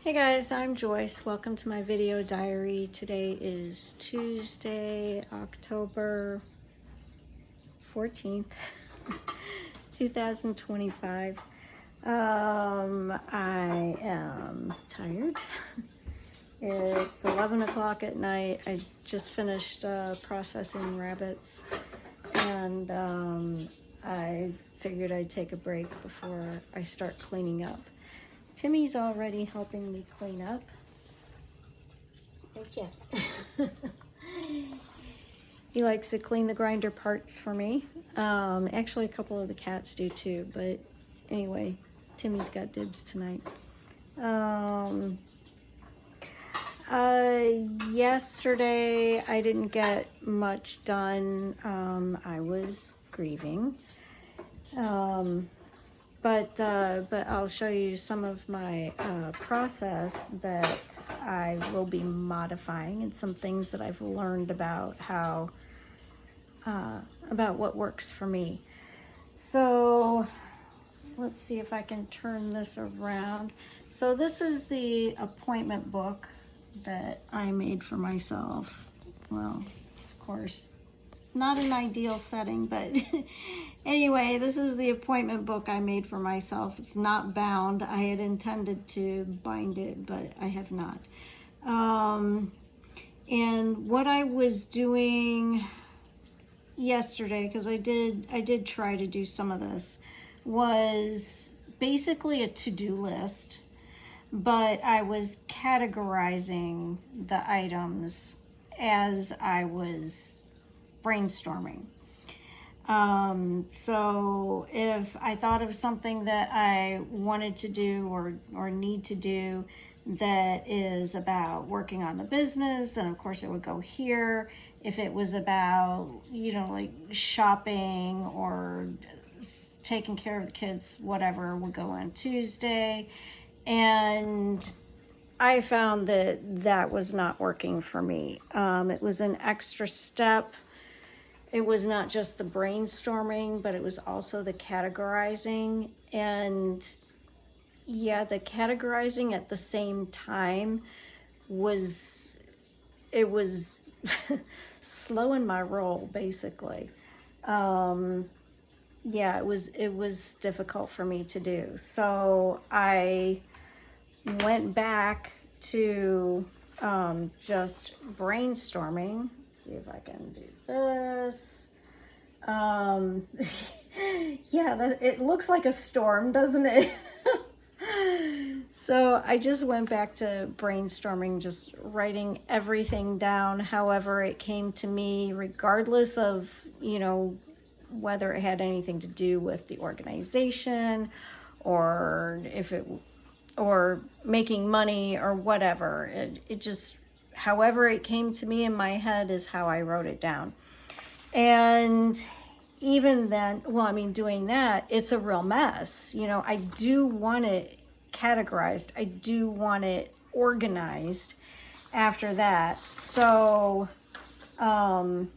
Hey guys, I'm Joyce. Welcome to my video diary. Today is Tuesday, October 14th, 2025. I am tired. It's 11 o'clock at night. I just finished processing rabbits, and I figured I'd take a break before I start cleaning up. Timmy's already helping me clean up. Thank you. He likes to clean the grinder parts for me. Actually, a couple of the cats do too, but anyway, Timmy's got dibs tonight. Yesterday, I didn't get much done. I was grieving. But I'll show you some of my process that I will be modifying and some things that I've learned about how, about what works for me. So let's see if I can turn this around. So this is the appointment book that I made for myself. Well, of course, not an ideal setting, but anyway, this is the appointment book I made for myself. It's not bound. I had intended to bind it, but I have not. And what I was doing yesterday, because I did try to do some of this, was basically a to-do list, but I was categorizing the items as I was brainstorming. So if I thought of something that I wanted to do or need to do that is about working on the business, then of course it would go here. If it was about, like shopping or taking care of the kids, whatever, would go on Tuesday. And I found that was not working for me. It was an extra step. It was not just the brainstorming, but it was also the categorizing. And yeah, the categorizing at the same time was slowing my roll, basically. Yeah, it was difficult for me to do. So I went back to just brainstorming. Let's see if I can do this. Yeah, it looks like a storm, doesn't it? So I just went back to brainstorming, just writing everything down, however it came to me, regardless of, whether it had anything to do with the organization or or making money or whatever. It just, however it came to me in my head is how I wrote it down. And even then, doing that, it's a real mess. I do want it categorized. I do want it organized after that. So then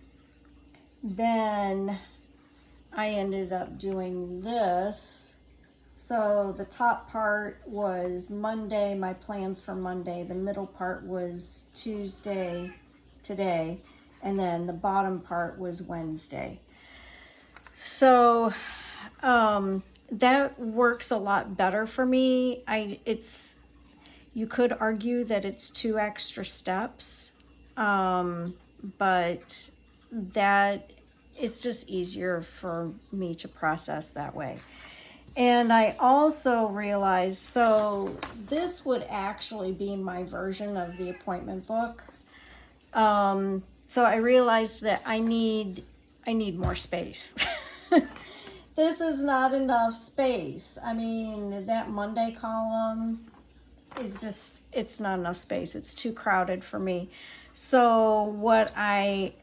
I ended up doing this. So the top part was Monday, my plans for Monday. The middle part was Tuesday, today. And then the bottom part was Wednesday. So that works a lot better for me. You could argue that it's 2 extra steps, but that it's just easier for me to process that way. And I also realized, so this would actually be my version of the appointment book. So I realized that I need more space. This is not enough space. That Monday column is just, it's not enough space. It's too crowded for me. So what I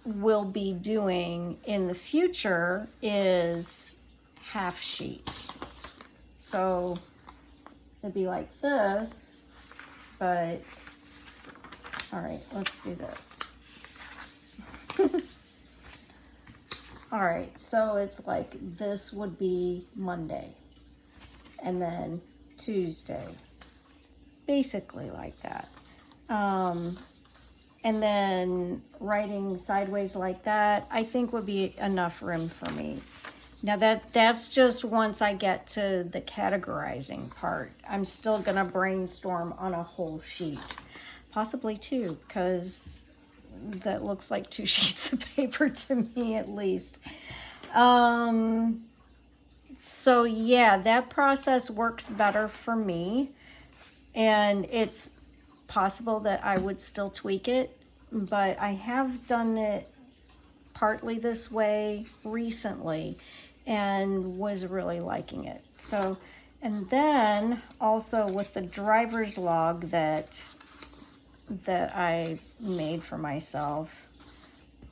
will be doing in the future is half sheets. So it'd be like this, but all right, let's do this. All right, so it's like this would be Monday, and then Tuesday, basically like that. And then writing sideways like that, I think would be enough room for me. Now that's just once I get to the categorizing part. I'm still gonna brainstorm on a whole sheet, possibly two, because that looks like two sheets of paper to me at least. So yeah, that process works better for me, and it's possible that I would still tweak it, but I have done it partly this way recently and was really liking it. So, and then also with the driver's log that I made for myself.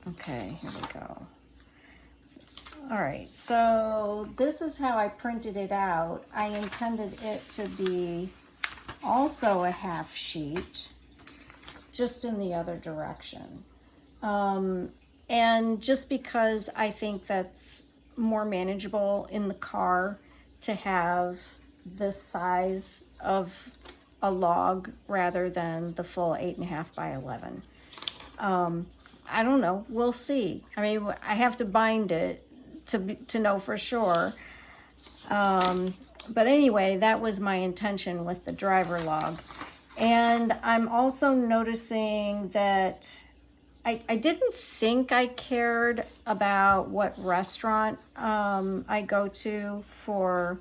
Okay, here we go. All right, so this is how I printed it out. I intended it to be also a half sheet, just in the other direction. And just because I think that's more manageable in the car to have this size of a log rather than the full 8.5 by 11. I don't know, we'll see. I mean, I have to bind it to know for sure. But anyway, that was my intention with the driver log. And I'm also noticing that I didn't think I cared about what restaurant I go to for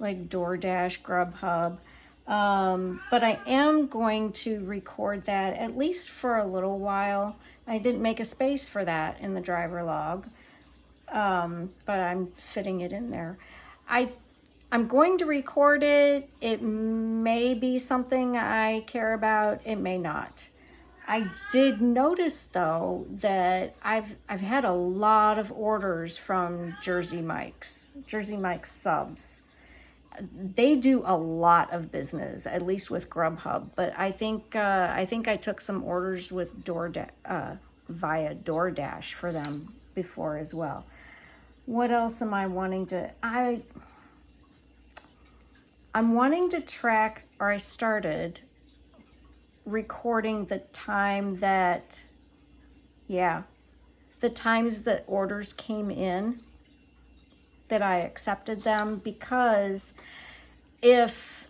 like DoorDash, Grubhub. But I am going to record that at least for a little while. I didn't make a space for that in the driver log, but I'm fitting it in there. I'm going to record it. It may be something I care about. It may not. I did notice though that I've had a lot of orders from Jersey Mike's subs. They do a lot of business, at least with Grubhub. But I think I took some orders with via DoorDash for them before as well. What else am I wanting to? I'm wanting to track, or I started recording the time that, the times that orders came in, that I accepted them, because if,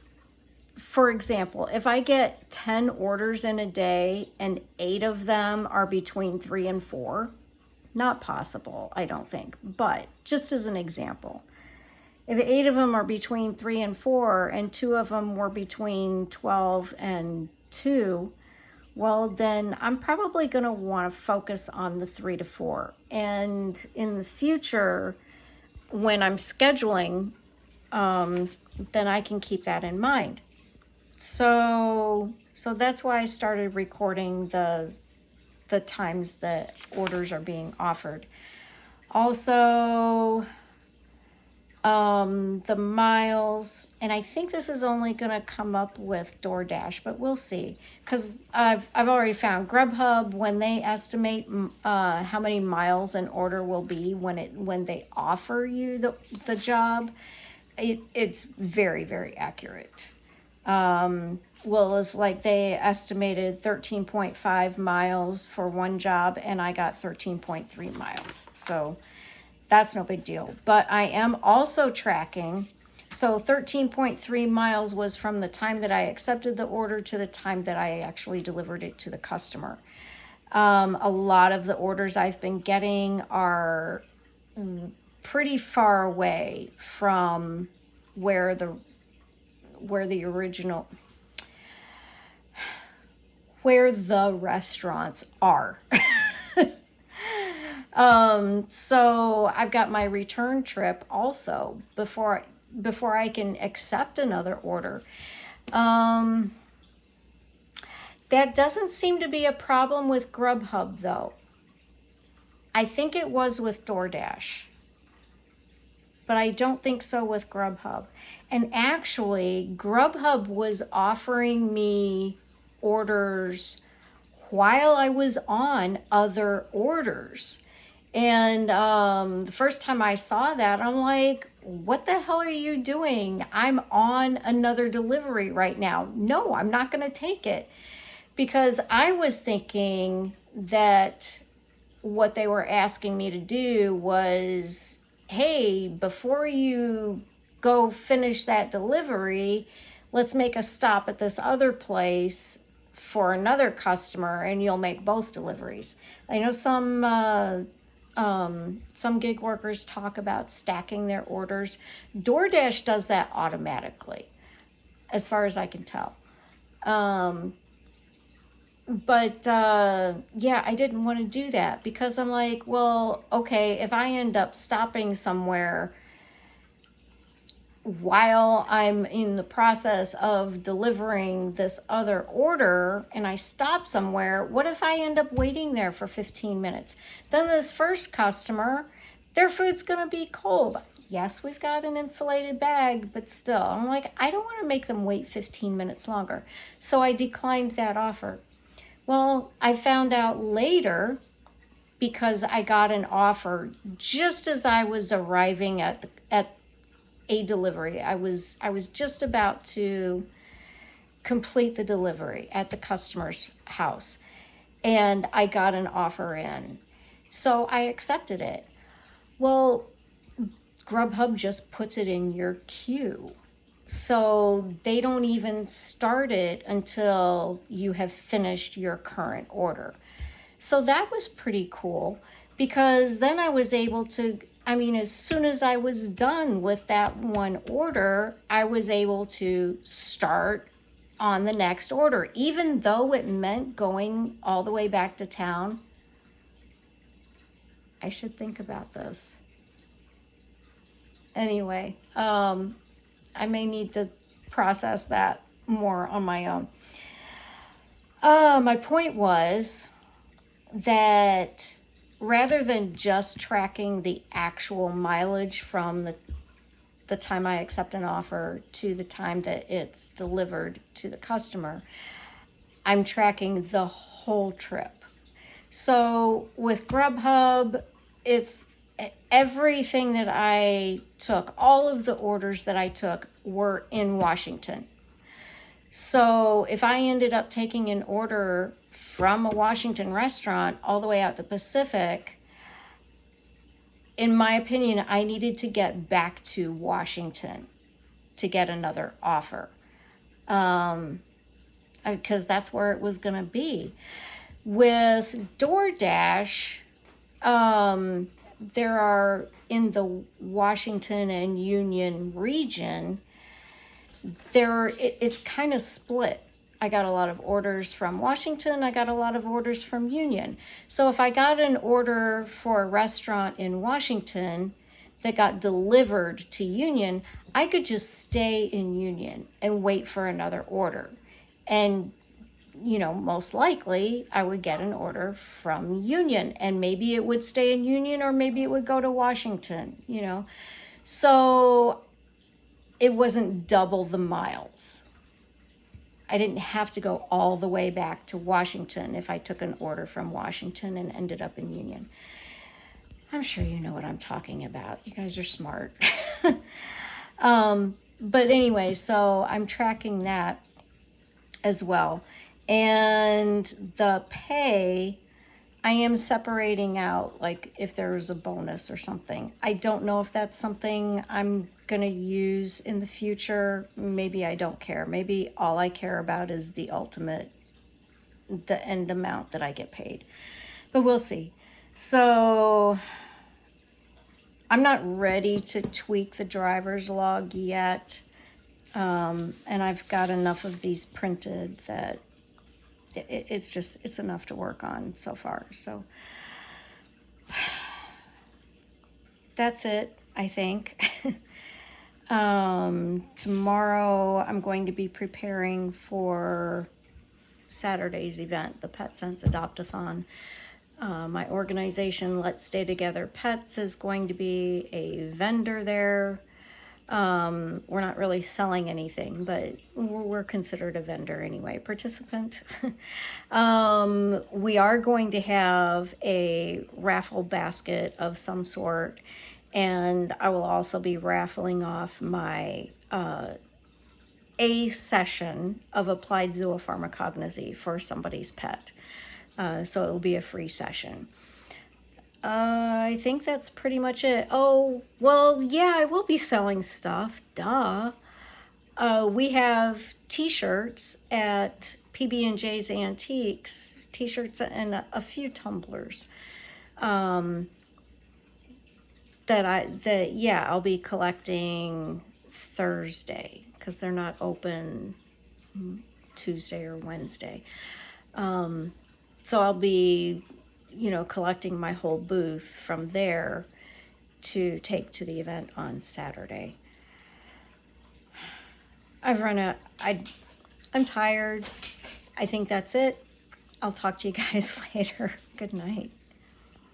for example, if I get 10 orders in a day and 8 of them are between 3 and 4, not possible, I don't think, but just as an example, if 8 of them are between 3 and 4 and 2 of them were between 12 and 2, well, then I'm probably going to want to focus on the 3 to 4. And in the future, when I'm scheduling, then I can keep that in mind. So that's why I started recording the times that orders are being offered. Also, the miles, and I think this is only going to come up with DoorDash, but we'll see, because I've already found Grubhub, when they estimate how many miles an order will be when they offer you the job, it's very, very accurate. Well, it's like they estimated 13.5 miles for one job, and I got 13.3 miles. So that's no big deal. But I am also tracking. So 13.3 miles was from the time that I accepted the order to the time that I actually delivered it to the customer. A lot of the orders I've been getting are pretty far away from where the restaurants are. So I've got my return trip also before I can accept another order. That doesn't seem to be a problem with Grubhub though. I think it was with DoorDash, but I don't think so with Grubhub. And actually, Grubhub was offering me orders while I was on other orders. And the first time I saw that, I'm like, what the hell are you doing? I'm on another delivery right now. No, I'm not going to take it. Because I was thinking that what they were asking me to do was, hey, before you go finish that delivery, let's make a stop at this other place for another customer and you'll make both deliveries. I know some gig workers talk about stacking their orders. DoorDash does that automatically, as far as I can tell. But yeah, I didn't want to do that because I'm like, well, okay, if I end up stopping somewhere while I'm in the process of delivering this other order and I stop somewhere, what if I end up waiting there for 15 minutes? Then this first customer, their food's going to be cold. Yes, we've got an insulated bag, but still, I'm like, I don't want to make them wait 15 minutes longer. So I declined that offer. Well, I found out later because I got an offer just as I was arriving at a delivery. I was just about to complete the delivery at the customer's house, and I got an offer in. So I accepted it. Well, Grubhub just puts it in your queue. So they don't even start it until you have finished your current order. So that was pretty cool because then I was able to, as soon as I was done with that one order, I was able to start on the next order, even though it meant going all the way back to town. I should think about this. Anyway, I may need to process that more on my own. My point was that rather than just tracking the actual mileage from the time I accept an offer to the time that it's delivered to the customer, I'm tracking the whole trip. So with Grubhub, it's everything that I took, all of the orders that I took were in Washington. So if I ended up taking an order from a Washington restaurant all the way out to Pacific, in my opinion, I needed to get back to Washington to get another offer. Because that's where it was going to be. With DoorDash, there are in the Washington and Union region, it's kind of split. I got a lot of orders from Washington. I got a lot of orders from Union. So if I got an order for a restaurant in Washington that got delivered to Union, I could just stay in Union and wait for another order. And most likely I would get an order from Union, and maybe it would stay in Union or maybe it would go to Washington, So it wasn't double the miles. I didn't have to go all the way back to Washington if I took an order from Washington and ended up in Union. I'm sure you know what I'm talking about. You guys are smart. But anyway, so I'm tracking that as well. And the pay, I am separating out, like if there was a bonus or something. I don't know if that's something I'm going to use in the future. Maybe I don't care. Maybe all I care about is the end amount that I get paid. But we'll see. So I'm not ready to tweak the driver's log yet. And I've got enough of these printed that it's enough to work on so far. So that's it, I think. Tomorrow I'm going to be preparing for Saturday's event, the Pet Sense Adopt-a-thon. My organization, Let's Stay Together Pets, is going to be a vendor there. We're not really selling anything, but we're considered a vendor anyway, participant. We are going to have a raffle basket of some sort, And I will also be raffling off my A session of applied zoopharmacognosy for somebody's pet. So it will be a free session. I think that's pretty much it. Oh, well, yeah, I will be selling stuff. Duh. We have t-shirts at PB&J's Antiques, t-shirts and a few tumblers. Yeah, I'll be collecting Thursday because they're not open Tuesday or Wednesday. So I'll be, collecting my whole booth from there to take to the event on Saturday. I'm tired. I think that's it. I'll talk to you guys later. Good night.